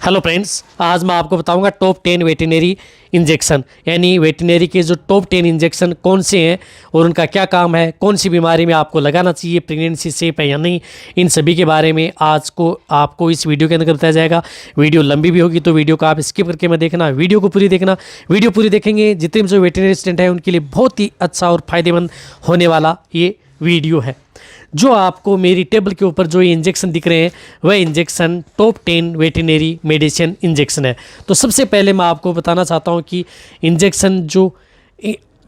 Hello friends, आज मैं आपको बताऊंगा टॉप 10 वेटरनरी इंजेक्शन, यानी वेटरनरी के जो टॉप 10 इंजेक्शन कौन से हैं और उनका क्या काम है, कौन सी बीमारी में आपको लगाना चाहिए, प्रेगनेंसी सेफ है या नहीं, इन सभी के बारे में आज को आपको इस वीडियो के अंदर बताया जाएगा। वीडियो लंबी भी होगी तो वीडियो को आप स्किप करके मत देखना, वीडियो को पूरी देखना। वीडियो पूरी देखेंगे जितने भी जो वेटरनरी स्टूडेंट हैं उनके लिए बहुत ही अच्छा और फायदेमंद होने वाला ये वीडियो है। जो आपको मेरी टेबल के ऊपर जो ये इंजेक्शन दिख रहे हैं वह injection top 10 veterinary medicine injection है। तो सबसे पहले मैं आपको बताना चाहता हूँ कि इंजेक्शन जो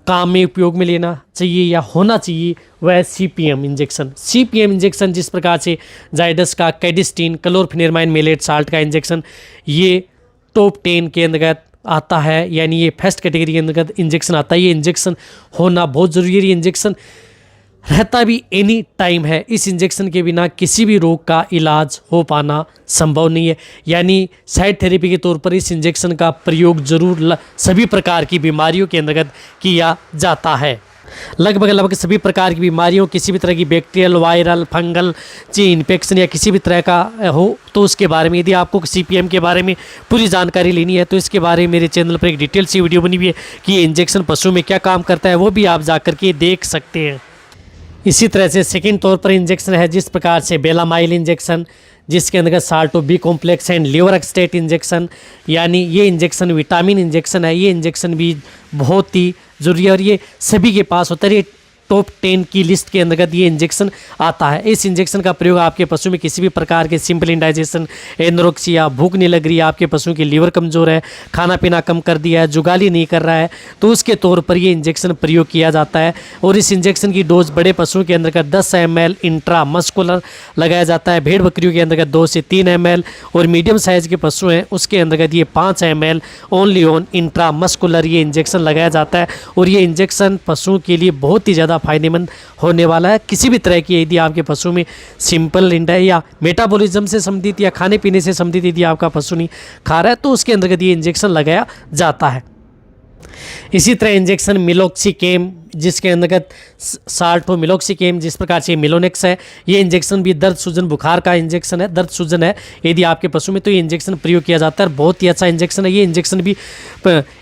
काम में उपयोग में लेना चाहिए या होना चाहिए वह CPM इंजेक्शन। CPM इंजेक्शन जिस प्रकार से जायडस का कैडिस्टीन क्लोरफेनेरमाइन मेलेट साल्ट का इंजेक्शन ये टॉप 10 के अंतर्गत आता है, यानी ये फर्स्ट कैटेगरी के अंतर्गत इंजेक्शन आता है। ये इंजेक्शन होना बहुत ज़रूरी है। ये इंजेक्शन रहता भी एनी टाइम है। इस इंजेक्शन के बिना किसी भी रोग का इलाज हो पाना संभव नहीं है, यानी साइड थेरेपी के तौर पर इस इंजेक्शन का प्रयोग जरूर सभी प्रकार की बीमारियों के अंतर्गत किया जाता है। लगभग सभी प्रकार की बीमारियों, किसी भी तरह की बैक्टीरियल, वायरल, फंगल इन्फेक्शन या किसी भी तरह का हो तो उसके बारे में, यदि आपको CPM के बारे में पूरी जानकारी लेनी है तो इसके बारे में मेरे चैनल पर एक डिटेल सी वीडियो बनी हुई है कि ये इंजेक्शन पशु में क्या काम करता है, वो भी आप जा करके देख सकते हैं। इसी तरह से सेकंड तौर पर इंजेक्शन है जिस प्रकार से बेलामाइल इंजेक्शन, जिसके अंदर Salto B complex and liver extract injection, यानी ये इंजेक्शन विटामिन इंजेक्शन है। ये इंजेक्शन भी बहुत ही ज़रूरी है और ये सभी के पास होता है। ये टॉप 10 की लिस्ट के अंतर्गत ये इंजेक्शन आता है। इस इंजेक्शन का प्रयोग आपके पशु में किसी भी प्रकार के सिंपल इंडाइजेशन, एनोरेक्सिया, भूख नहीं लग रही है, आपके पशु की लीवर कमज़ोर है, खाना पीना कम कर दिया है, जुगाली नहीं कर रहा है, तो उसके तौर पर ये इंजेक्शन प्रयोग किया जाता है। और इस इंजेक्शन की डोज बड़े पशुओं के अंतर्गत 10 ml इंट्रा मस्कुलर लगाया जाता है। भेड़ बकरियों के अंतर्गत 2 से 3 ml और मीडियम साइज़ के पशु हैं उसके अंतर्गत ये 5 ml only on intra muscular ये इंजेक्शन लगाया जाता है। और ये इंजेक्शन पशुओं के लिए बहुत ही ज़्यादा फायदेमंद होने वाला है। किसी भी तरह की यदि आपके पशु में सिंपल या मेटाबॉलिज्म से संबंधित या खाने पीने से संबंधित यदि आपका पशु नहीं खा रहा है तो उसके अंतर्गत ये इंजेक्शन लगाया जाता है। इसी तरह इंजेक्शन मिलोक्सिकेम, जिसके अंतर्गत साल्टो मिलोक्सिकेम, जिस प्रकार से मिलोनेक्स है, ये इंजेक्शन भी दर्द सूजन बुखार का इंजेक्शन है, दर्द सूजन है यदि आपके पशु में तो ये इंजेक्शन प्रयोग किया जाता है। बहुत ही अच्छा इंजेक्शन है। ये इंजेक्शन भी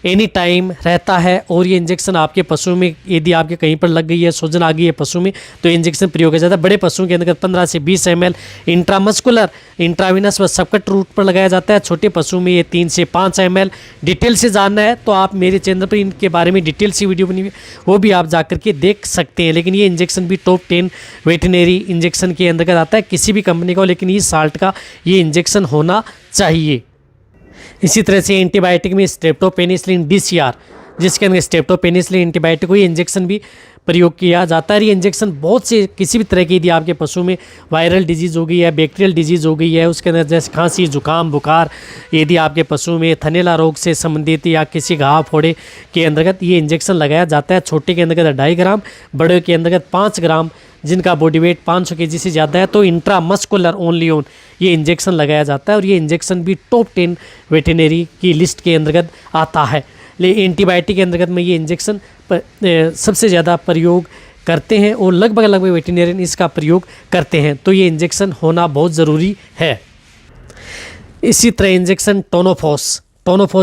एनी टाइम रहता है और ये इंजेक्शन आपके पशु में यदि आपके कहीं पर लग गई है, सूजन आ गई है पशु में तो इंजेक्शन प्रयोग किया जाता है। बड़े पशुओं के अंतर्गत 15 से 20 ml इंट्रामस्कुलर इंट्राविनस व सबकट रूट पर लगाया जाता है। छोटे पशु में ये 3 से 5 ml। डिटेल से जानना है तो आप मेरे चैनल पर इनके बारे में डिटेल सी वीडियो बनी हुई वो भी आप जाकर के देख सकते हैं। लेकिन ये इंजेक्शन भी टॉप 10 वेटरनरी इंजेक्शन के अंतर्गत आता है किसी भी कंपनी का, लेकिन ये साल्ट का ये इंजेक्शन होना चाहिए। इसी तरह से एंटीबायोटिक में स्ट्रेप्टोपेनिसिलिन DCR, जिसके अंदर स्ट्रेप्टोपेनिसिलिन एंटीबायोटिक को ये इंजेक्शन भी प्रयोग किया जाता है। ये इंजेक्शन बहुत से किसी भी तरह की यदि आपके पशु में वायरल डिजीज़ हो गई है, बैक्टीरियल डिजीज़ हो गई है, उसके अंदर जैसे खांसी, जुकाम, बुखार, यदि आपके पशु में थनैला रोग से संबंधित या किसी घाव फोड़े के अंतर्गत ये इंजेक्शन लगाया जाता है। छोटे के अंतर्गत 2.5 ग्राम, बड़े के अंतर्गत 5 ग्राम, जिनका बॉडी वेट 500 kg से ज़्यादा है तो इंट्रामस्कुलर ओनली ऑन ये इंजेक्शन लगाया जाता है। और ये इंजेक्शन भी टॉप 10 वेटरनरी की लिस्ट के अंतर्गत आता है। एंटीबायोटिक के अंतर्गत में ये इंजेक्शन सबसे ज़्यादा प्रयोग करते हैं और लगभग वेटरनरियन इसका प्रयोग करते हैं, तो ये इंजेक्शन होना बहुत ज़रूरी है। इसी तरह इंजेक्शन टोनोफॉस,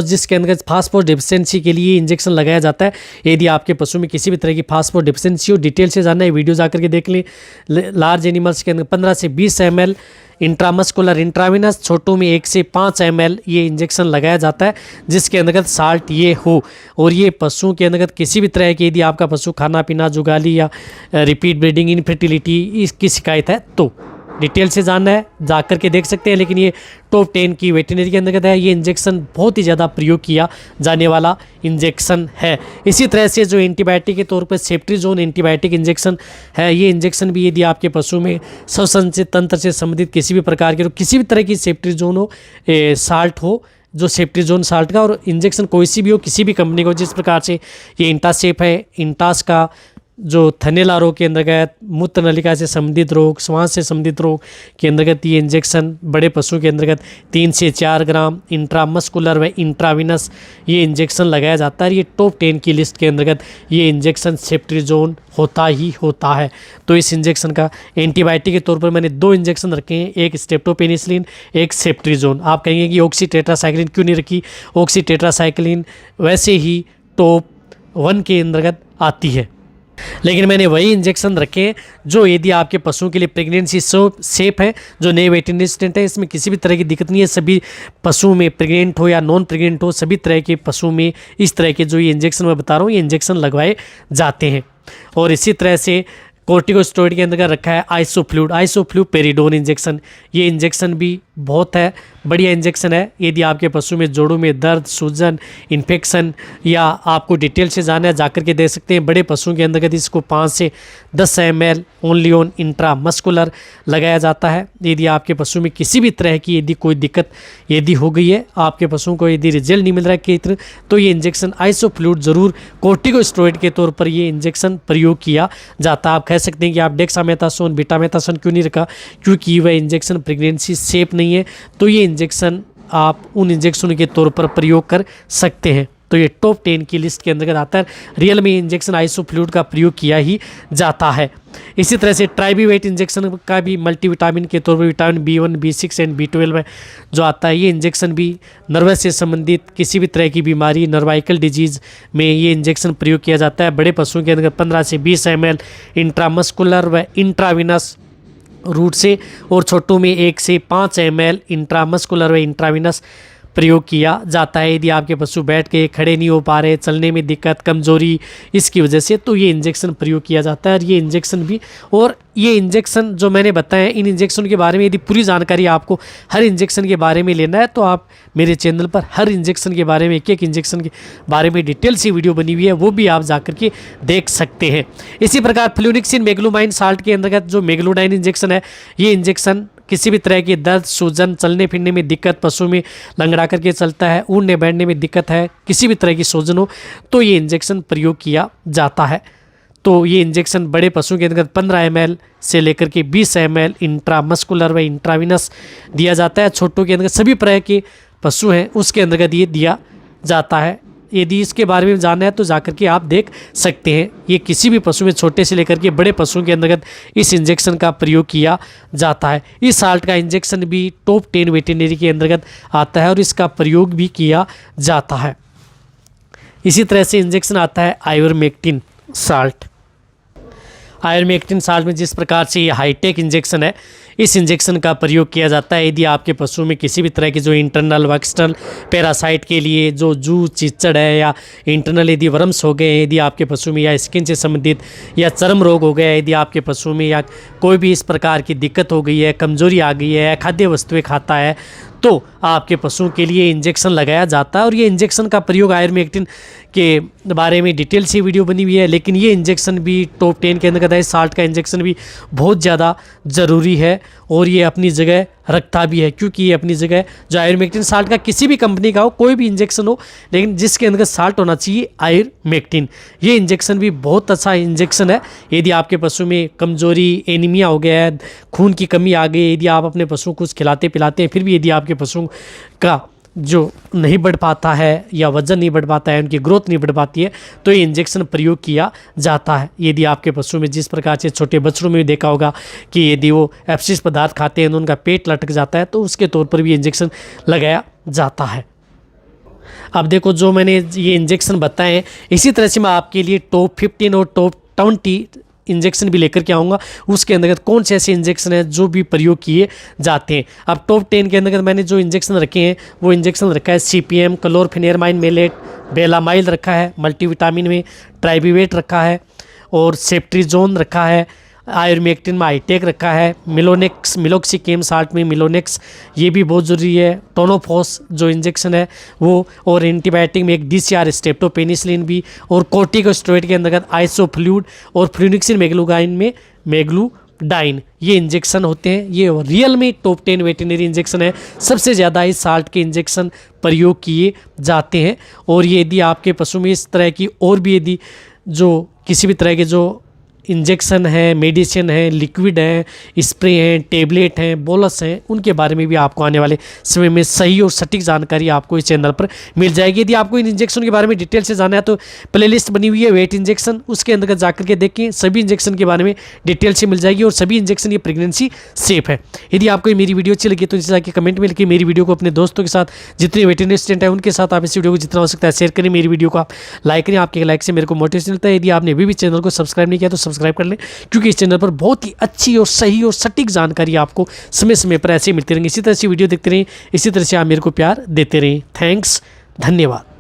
जिसके अंतर्गत फास्फोरस डिफिशिएंसी के लिए इंजेक्शन लगाया जाता है। यदि आपके पशु में किसी भी तरह की फास्फोरस डिफिशिएंसी हो, डिटेल से जानना है वीडियो जाकर के देख लें। लार्ज एनिमल्स के अंदर 15 से 20 ml इंट्रामस्कुलर इंट्राविनस, छोटों में 1 से 5 ml ये इंजेक्शन लगाया जाता है जिसके अंतर्गत साल्ट ये हो। और ये पशुओं के अंतर्गत किसी भी तरह की यदि आपका पशु खाना पीना, जुगाली या रिपीट ब्रीडिंग, इनफर्टिलिटी इसकी शिकायत है तो डिटेल से जानना है जाकर के देख सकते हैं। लेकिन ये टॉप 10 की वेटरनरी के अंतर्गत है। ये इंजेक्शन बहुत ही ज़्यादा प्रयोग किया जाने वाला इंजेक्शन है। इसी तरह से जो एंटीबायोटिक के तौर पर सेफ्ट्रीजोन एंटीबायोटिक इंजेक्शन है, ये इंजेक्शन भी यदि आपके पशु में श्वसन से तंत्र से संबंधित किसी भी प्रकार के किसी भी तरह की सेफ्ट्रीजोन हो, साल्ट हो, जो सेफ्ट्रीजोन साल्ट का और इंजेक्शन कोई सी भी हो, किसी भी कंपनी को, जिस प्रकार से ये इंटासेफ है, इंटास का जो थनैला रोग के अंतर्गत, मूत्र नलिका से संबंधित रोग, श्वास से संबंधित रोग के अंतर्गत ये इंजेक्शन बड़े पशुओं के अंतर्गत 3 से 4 ग्राम इंट्रामस्कुलर व इंट्राविनस ये इंजेक्शन लगाया जाता है। ये टॉप 10 की लिस्ट के अंतर्गत ये इंजेक्शन सेफ्ट्रीजोन होता ही होता है। तो इस इंजेक्शन का एंटीबायोटिक के तौर पर मैंने 2 इंजेक्शन रखे हैं, एक स्ट्रेप्टोपेनिसिलिन, एक सेफ्ट्रीजोन। आप कहेंगे कि ऑक्सीटेट्रासाइक्लिन क्यों नहीं रखी? ऑक्सीटेट्रासाइक्लिन वैसे ही टॉप 1 के अंतर्गत आती है, लेकिन मैंने वही इंजेक्शन रखे हैं जो यदि आपके पशुओं के लिए प्रेगनेंसी सेफ है, जो नए वेटरनरी है, इसमें किसी भी तरह की दिक्कत नहीं है। सभी पशुओं में, प्रेग्नेंट हो या नॉन प्रेग्नेंट हो, सभी तरह के पशुओं में इस तरह के जो ये इंजेक्शन मैं बता रहा हूँ, ये इंजेक्शन लगवाए जाते हैं। और इसी तरह से कॉर्टिकोस्टेरॉइड के अंदर रखा है आइसोफ्लूपेरिडोन इंजेक्शन। ये इंजेक्शन भी बहुत है बढ़िया इंजेक्शन है। यदि आपके पशु में जोड़ों में दर्द, सूजन, इन्फेक्शन या आपको डिटेल से जानना है जाकर के दे सकते हैं। बड़े पशुओं के अंतर्गत इसको 5 से 10 ml ओनली ऑन इंट्रामस्कुलर लगाया जाता है। यदि आपके पशु में किसी भी तरह की यदि कोई दिक्कत यदि हो गई है, आपके पशुओं को यदि रिजल्ट नहीं मिल रहा है कि तो ये इंजेक्शन आइसोफ्लूड ज़रूर कॉर्टिकोस्टेरॉइड के तौर पर ये इंजेक्शन प्रयोग किया जाता है। आप कह सकते हैं कि आप डेक्सामेथासोन, बीटामेथासोन क्यों नहीं रखा? क्योंकि वह इंजेक्शन प्रेगनेंसी सेफ नहीं है। तो ये इंजेक्शन आप उन इंजेक्शन के तौर पर प्रयोग कर सकते हैं। तो ये टॉप 10 की लिस्ट के अंतर्गत आता है। रियल में इंजेक्शन आइसोफ्लूड का प्रयोग किया ही जाता है। इसी तरह से ट्राइबीवेट इंजेक्शन का भी मल्टीविटामिन के तौर पर vitamin B1, B6 and B12 में जो आता है, ये इंजेक्शन भी नर्वस से संबंधित किसी भी तरह की बीमारी, नर्वाइकल डिजीज़ में ये इंजेक्शन प्रयोग किया जाता है। बड़े पशुओं के अंदर 15 से 20 ml इंट्रामस्कुलर व इंट्राविनस रूट से, और छोटों में 1 से 5 ml इंट्रामस्कुलर व इंट्राविनस प्रयोग किया जाता है। यदि आपके पशु बैठ के खड़े नहीं हो पा रहे, चलने में दिक्कत, कमजोरी इसकी वजह से, तो ये इंजेक्शन प्रयोग किया जाता है। और ये इंजेक्शन भी, और ये इंजेक्शन जो मैंने बताया, इन इंजेक्शन के बारे में यदि पूरी जानकारी आपको हर इंजेक्शन के बारे में लेना है तो आप मेरे चैनल पर हर इंजेक्शन के बारे में, एक इंजेक्शन के बारे में डिटेल से वीडियो बनी हुई है, वो भी आप जाकर के देख सकते हैं। इसी प्रकार फ्लूनिक्सिन मेग्लोमाइन साल्ट के अंतर्गत जो मेग्लोडाइन इंजेक्शन है, ये इंजेक्शन किसी भी तरह की दर्द, सूजन, चलने फिरने में दिक्कत, पशु में लंगड़ा करके चलता है, उड़ने बैठने में दिक्कत है, किसी भी तरह की सूजन हो, तो ये इंजेक्शन प्रयोग किया जाता है। तो ये इंजेक्शन बड़े पशु के अंतर्गत 15 ml से लेकर के 20 ml इंट्रामस्कुलर व इंट्राविनस दिया जाता है। छोटों के अंतर्गत सभी तरह के पशु हैं उसके अंतर्गत ये दिया जाता है। यदि इसके बारे में जानना है तो जाकर के आप देख सकते हैं। ये किसी भी पशु में, छोटे से लेकर के बड़े पशुओं के अंतर्गत इस इंजेक्शन का प्रयोग किया जाता है। इस साल्ट का इंजेक्शन भी टॉप 10 वेटरनरी के अंतर्गत आता है और इसका प्रयोग भी किया जाता है। इसी तरह से इंजेक्शन आता है आयुर्मेक्टिन साल्ट। आयुर्मेक्टिन साल्ट में जिस प्रकार से ये हाईटेक इंजेक्शन है, इस इंजेक्शन का प्रयोग किया जाता है यदि आपके पशु में किसी भी तरह के जो इंटरनल व एक्सटर्नल पैरासाइट के लिए जो जू, चिचड़ है, या इंटरनल यदि वर्म्स हो गए, यदि आपके पशु में, या स्किन से संबंधित या चर्म रोग हो गया, यदि आपके पशु में, या कोई भी इस प्रकार की दिक्कत हो गई है, कमजोरी आ गई है, खाद्य वस्तुएं खाता है, तो आपके पशुओं के लिए इंजेक्शन लगाया जाता है। और ये इंजेक्शन का प्रयोग आयुर्मेक्टिन के बारे में डिटेल से वीडियो बनी हुई है, लेकिन ये इंजेक्शन भी टॉप 10 के अंदर है। साल्ट का इंजेक्शन भी बहुत ज़्यादा ज़रूरी है और ये अपनी जगह रखता भी है, क्योंकि ये अपनी जगह, जो आयुर्मेक्टिन साल्ट का किसी भी कंपनी का हो, कोई भी इंजेक्शन हो, लेकिन जिसके अंदर साल्ट होना चाहिए आयुर्मेक्टिन, ये इंजेक्शन भी बहुत अच्छा इंजेक्शन है। यदि आपके पशु में कमजोरी, एनीमिया हो गया है, खून की कमी आ गई, यदि आप अपने पशु को कुछ खिलाते पिलाते हैं, फिर भी यदि आपके पशुओं का जो नहीं बढ़ पाता है या वजन नहीं बढ़ पाता है, उनकी ग्रोथ नहीं बढ़ पाती है, तो ये इंजेक्शन प्रयोग किया जाता है। यदि आपके पशु में जिस प्रकार से छोटे बच्चों में भी देखा होगा कि यदि वो एब्सिस पदार्थ खाते हैं तो उनका पेट लटक जाता है, तो उसके तौर पर भी इंजेक्शन लगाया जाता है। अब देखो, जो मैंने ये इंजेक्शन बताए, इसी तरह से मैं आपके लिए टॉप 15 और टॉप 20 इंजेक्शन भी लेकर के आऊँगा। उसके अंतर्गत कौन से ऐसे इंजेक्शन हैं जो भी प्रयोग किए जाते हैं। अब टॉप 10 के अंतर्गत मैंने जो इंजेक्शन रखे हैं, वो इंजेक्शन रखा है CPM, क्लोरफेनेरमाइन मेलेट, बेलामाइल रखा है, मल्टीविटामिन में ट्राइबीवेट रखा है, और सेफ्ट्रीजोन रखा है, आयुर्मेक्टिन में हाईटेक रखा है, मिलोनेक्स, मिलोक्सिकेम साल्ट में मिलोनेक्स, ये भी बहुत ज़रूरी है, टोनोफॉस जो इंजेक्शन है वो, और एंटीबायोटिक में एक DCR स्ट्रेप्टोपेनिसिलिन भी, और कॉर्टिकोस्टेरॉइड के अंतर्गत आइसोफ्लूड, और फ्लूनिक्सिन मेग्लोगाइन में मेग्लूडाइन, ये इंजेक्शन होते हैं। ये रियल में टॉप 10 वेटरनरी इंजेक्शन है। सबसे ज़्यादा इस साल्ट के इंजेक्शन प्रयोग किए जाते हैं। और ये यदि आपके पशु में इस तरह की और भी यदि जो किसी भी तरह के जो इंजेक्शन है, मेडिसिन है, लिक्विड है, स्प्रे हैं, टेबलेट हैं, बोलस हैं, उनके बारे में भी आपको आने वाले समय में सही और सटीक जानकारी आपको इस चैनल पर मिल जाएगी। यदि आपको इन इंजेक्शन के बारे में डिटेल से जाना है तो प्लेलिस्ट बनी हुई है वेट इंजेक्शन, उसके अंतर्गत जाकर के देखें, सभी इंजेक्शन के बारे में डिटेल से मिल जाएगी और सभी इंजेक्शन ये प्रेगनेंसी सेफ है। यदि आपको मेरी वीडियो अच्छी लगी तो नीचे जाकर कमेंट में लिखिए, मेरी वीडियो को अपने दोस्तों के साथ, जितने वेटरनरी स्टूडेंट है उनके साथ आप इस वीडियो को जितना हो सकता है शेयर करें। मेरी वीडियो को आप लाइक करें, आपके लाइक से मेरे को मोटिवेशन मिलता है। यदि आपने अभी भी चैनल को सब्सक्राइब नहीं किया तो सब्सक्राइब कर लें, क्योंकि इस चैनल पर बहुत ही अच्छी और सही और सटीक जानकारी आपको समय समय पर ऐसे मिलती रहेंगी। इसी तरह से वीडियो देखते रहें, इसी तरह से आप मेरे को प्यार देते रहें। थैंक्स, धन्यवाद।